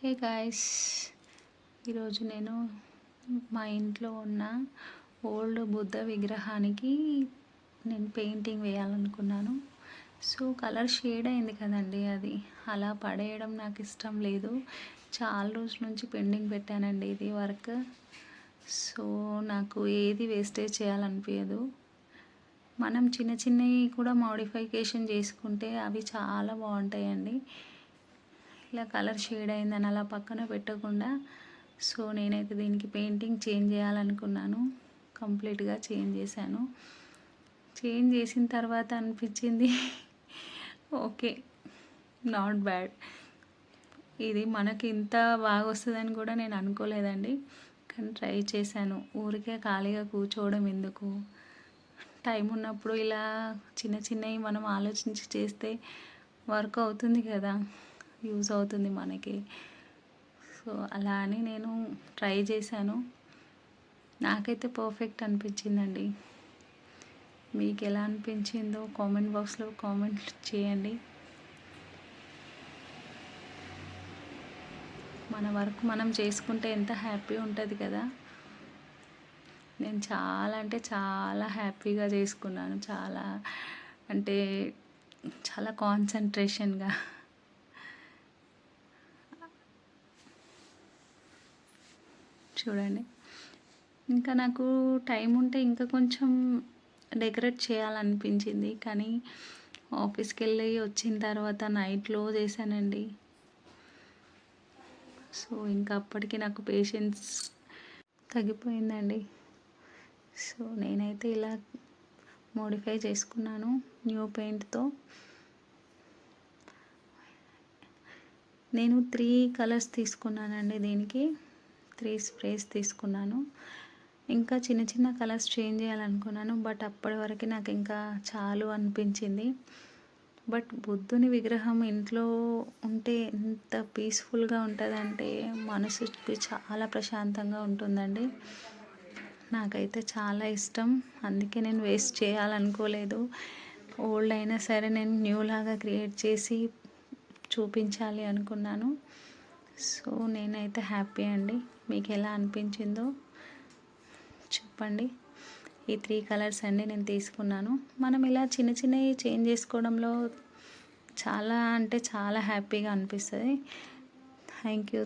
Hey guys, ఈరోజు నేను మా ఇంట్లో ఉన్న ఓల్డ్ బుద్ధ విగ్రహానికి నేను పెయింటింగ్ వేయాలనుకున్నాను. సో కలర్ షేడ్ అయింది కదండి, అది అలా పడేయడం నాకు ఇష్టం లేదు. చాలా రోజుల నుంచి పెండింగ్ పెట్టానండి ఇది వర్క్. సో నాకు ఏది వేస్టేజ్ చేయాలనిపించదు. మనం చిన్న చిన్నవి కూడా మోడిఫికేషన్ చేసుకుంటే అవి చాలా బాగుంటాయండి. ఇలా కలర్ షేడ్ అయిందని అలా పక్కన పెట్టకుండా సో నేనైతే దీనికి పెయింటింగ్ చేంజ్ చేయాలనుకున్నాను. కంప్లీట్గా చేంజ్ చేశాను. చేంజ్ చేసిన తర్వాత అనిపించింది ఓకే, నాట్ బ్యాడ్. ఇది మనకి ఇంత బాగా వస్తుందని కూడా నేను అనుకోలేదండి. కానీ ట్రై చేశాను. ఊరికే ఖాళీగా కూర్చోవడం ఎందుకు, టైం ఉన్నప్పుడు ఇలా చిన్న చిన్నవి మనం ఆలోచించి చేస్తే వర్క్ అవుతుంది కదా, యూజ్ అవుతుంది మనకి. సో అలా అని నేను ట్రై చేశాను. నాకైతే పర్ఫెక్ట్ అనిపించిందండి. మీకు ఎలా అనిపించిందో కామెంట్ బాక్స్లో కామెంట్ చేయండి. మన వర్క్ మనం చేసుకుంటే ఎంత హ్యాపీ ఉంటుంది కదా. నేను చాలా అంటే చాలా హ్యాపీగా చేసుకున్నాను. చాలా అంటే చాలా కాన్సన్ట్రేషన్గా. చూడండి, ఇంకా నాకు టైం ఉంటే ఇంకా కొంచెం డెకరేట్ చేయాలనిపించింది. కానీ ఆఫీస్కి వెళ్ళి వచ్చిన తర్వాత నైట్లో చేశానండి. సో ఇంకా అప్పటికి నాకు పేషెన్స్ తగ్గిపోయిందండి. సో నేనైతే ఇలా మోడిఫై చేసుకున్నాను న్యూ పెయింట్తో. నేను 3 కలర్స్ తీసుకున్నానండి దీనికి. 3 స్ప్రేస్ తీసుకున్నాను. ఇంకా చిన్న చిన్న కలర్స్ చేంజ్ చేయాలనుకున్నాను. బట్ అప్పటి వరకు నాకు ఇంకా చాలు అనిపించింది. బట్ బుద్ధుని విగ్రహం ఇంట్లో ఉంటే ఎంత పీస్ఫుల్గా ఉంటుందంటే మనసుకి చాలా ప్రశాంతంగా ఉంటుందండి. నాకైతే చాలా ఇష్టం. అందుకే నేను వేస్ట్ చేయాలనుకోలేదు. ఓల్డ్ అయినా సరే నేను న్యూ లాగా క్రియేట్ చేసి చూపించాలి అనుకున్నాను. సో నేనైతే హ్యాపీ అండి. మీకు ఎలా అనిపించిందో చెప్పండి. ఈ 3 కలర్స్ అండి నేను తీసుకున్నాను. మనం ఇలా చిన్న చిన్నవి చేంజ్ చేసుకోవడంలో చాలా అంటే చాలా హ్యాపీగా అనిపిస్తుంది. Thank you.